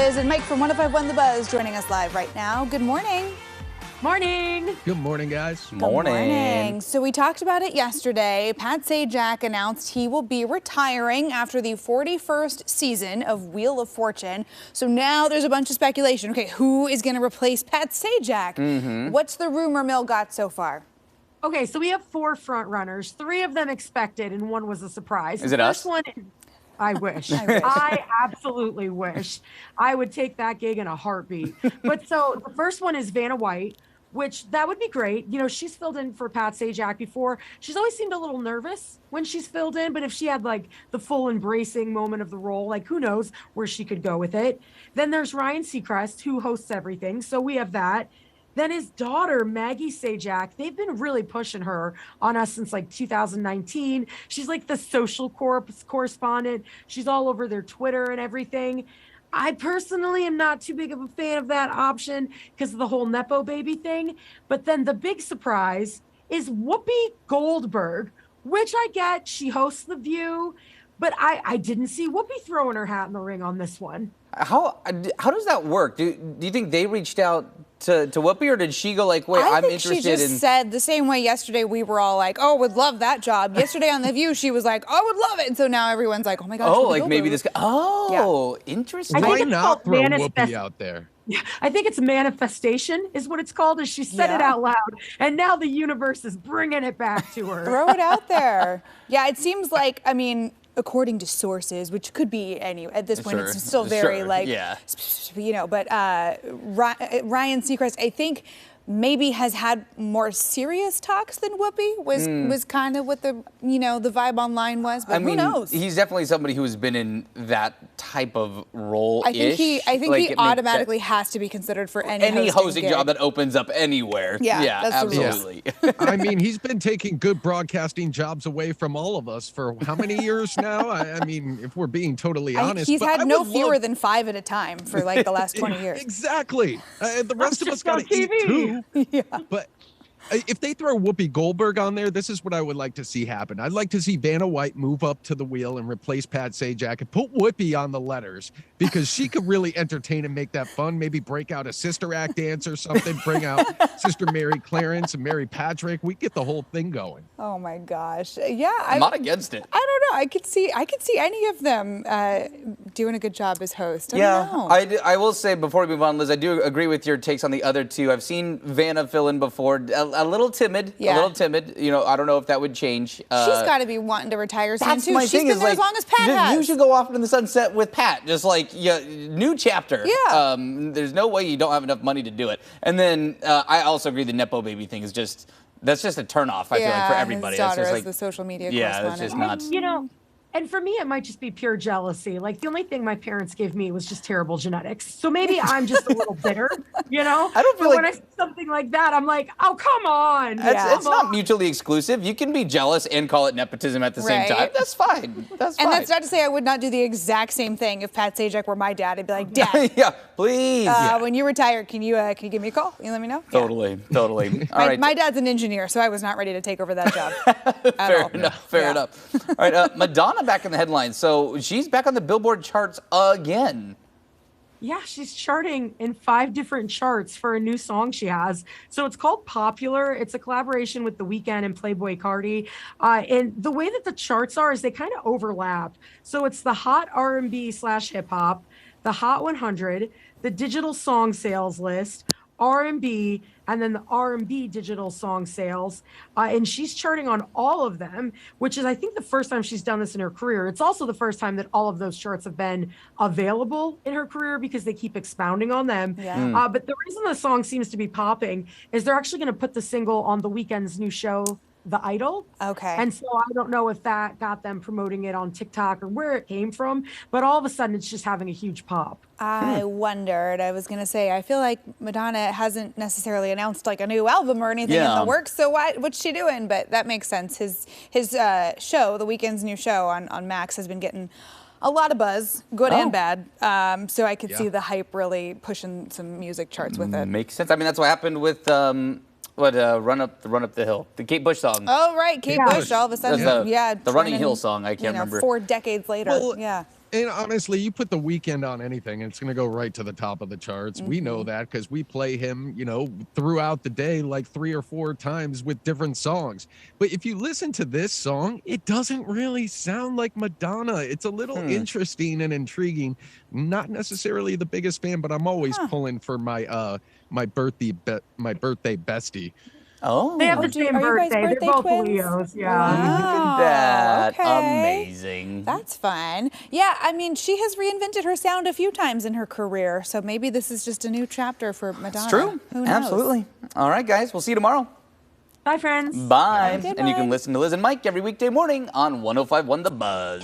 Liz and Mike from 105.1 The Buzz joining us live right now. Good morning. Morning. Good morning, guys. Good morning. So we talked about it yesterday. Pat Sayjak announced he will be retiring after the 41st season of Wheel of Fortune. So now there's a bunch of speculation. Okay, who is going to replace Pat Sayjak? What's the rumor mill got so far? Okay, so we have 4 front runners, 3 of them expected, and 1 was a surprise. Is it us? One, I wish. I wish. I absolutely wish. I would take that gig in a heartbeat. But so the first one is Vanna White, which that would be great. You know, she's filled in for Pat Sayjak before. She's always seemed a little nervous when she's filled in, but if she had like the full embracing moment of the role, like who knows where she could go with it. Then there's Ryan Seacrest, who hosts everything. So we have that. Then his daughter, Maggie Sayjak, they've been really pushing her on us since like 2019. She's like the social correspondent. She's all over their Twitter and everything. I personally am not too big of a fan of that option because of the whole Nepo baby thing. But then the big surprise is Whoopi Goldberg, which I get. She hosts The View, but I didn't see Whoopi throwing her hat in the ring on this one. How does that work? Do you think they reached out to Whoopi, or did she go like, wait, I'm interested in... she just said the same way yesterday we were all like, oh, would love that job. Yesterday on The View, she was like, I would love it. And so now everyone's like, oh my gosh. Oh, Whoopi like Goldberg. maybe this guy... Oh, Yeah. interesting. Why not throw Whoopi out there? Yeah, I think it's manifestation is what it's called, as she said it out loud. And now the universe is bringing it back to her. Throw it out there. Yeah, it seems like, I mean, according to sources, which could be any at this point, it's still very you know, but Ryan Seacrest, I think, maybe has had more serious talks than Whoopi was kind of what the the vibe online was, but who knows? He's definitely somebody who has been in that type of role. I think he automatically has to be considered for any hosting job that opens up anywhere. Yeah, that's absolutely. I mean, he's been taking good broadcasting jobs away from all of us for how many years now? I mean, if we're being totally honest, he's had no fewer than 5 at a time for like the last 20 years. Exactly. The rest of us got to eat too. Yeah. But if they throw Whoopi Goldberg on there, this is what I would like to see happen. I'd like to see Vanna White move up to the wheel and replace Pat Sayjak and put Whoopi on the letters, because she could really entertain and make that fun. Maybe break out a Sister Act dance or something. Bring out Sister Mary Clarence and Mary Patrick. We get the whole thing going. Oh my gosh. Yeah. I'm not against it. I don't know. I could see any of them doing a good job as host. I don't know. I will say before we move on, Liz, I do agree with your takes on the other two. I've seen Vanna fill in before. A little timid. Yeah. A little timid. You know, I don't know if that would change. She's got to be wanting to retire soon too. She's been there as long as Pat has. You should go off into the sunset with Pat. Just like new chapter. Yeah. There's no way you don't have enough money to do it. And then I also agree the Nepo baby thing is that's just a turnoff. I feel like for everybody. His daughter that's just is the social media correspondent. correspondent. That's just not. And for me, it might just be pure jealousy. Like, the only thing my parents gave me was just terrible genetics. So maybe I'm just a little bitter, I don't feel like... when I see something like that, I'm like, oh, come on. It's not mutually exclusive. You can be jealous and call it nepotism at the same time. That's fine. That's fine. And that's not to say I would not do the exact same thing if Pat Sayjak were my dad. I'd be like, Dad. Yeah, please. When you retire, can you give me a call? Can you let me know? Totally. All right. My dad's an engineer, so I was not ready to take over that job. Fair enough. All right, Madonna back in the headlines. So she's back on the Billboard charts again. Yeah, she's charting in 5 different charts for a new song she has. So it's called Popular. It's a collaboration with The Weeknd and Playboi Carti. And the way that the charts are is they kind of overlap. So it's the Hot R&B/hip hop, the Hot 100, the digital song sales list, R&B, and then the R&B digital song sales. And she's charting on all of them, which is, I think, the first time she's done this in her career. It's also the first time that all of those charts have been available in her career because they keep expounding on them. Yeah. But the reason the song seems to be popping is they're actually going to put the single on The Weeknd's new show, The Idol. Okay. And so I don't know if that got them promoting it on TikTok or where it came from, but all of a sudden it's just having a huge pop. I wondered. I was going to say, I feel like Madonna hasn't necessarily announced like a new album or anything in the works, so what's she doing? But that makes sense. His show, The Weeknd's new show on Max, has been getting a lot of buzz, good and bad. So I could see the hype really pushing some music charts with it. Makes sense. I mean, that's what happened with Run Up the Hill, the Kate Bush song. Oh right, Kate Bush. All of a sudden, the Running Hill song. I can't remember. 4 decades later. Well, And honestly, you put The Weeknd on anything, and it's going to go right to the top of the charts. We know that because we play him, throughout the day, like 3 or 4 times with different songs. But if you listen to this song, it doesn't really sound like Madonna. It's a little interesting and intriguing. Not necessarily the biggest fan, but I'm always pulling for my birthday bestie. Oh, they have the same birthday. They're both twins? Leos. Yeah. Wow. Look at that. Okay. Amazing. That's fun. Yeah, I mean, she has reinvented her sound a few times in her career, so maybe this is just a new chapter for Madonna. It's true. Who knows? Absolutely. All right, guys. We'll see you tomorrow. Bye, friends. Bye. Have a good And you can one. listen to Liz and Mike every weekday morning on 105.1 The Buzz.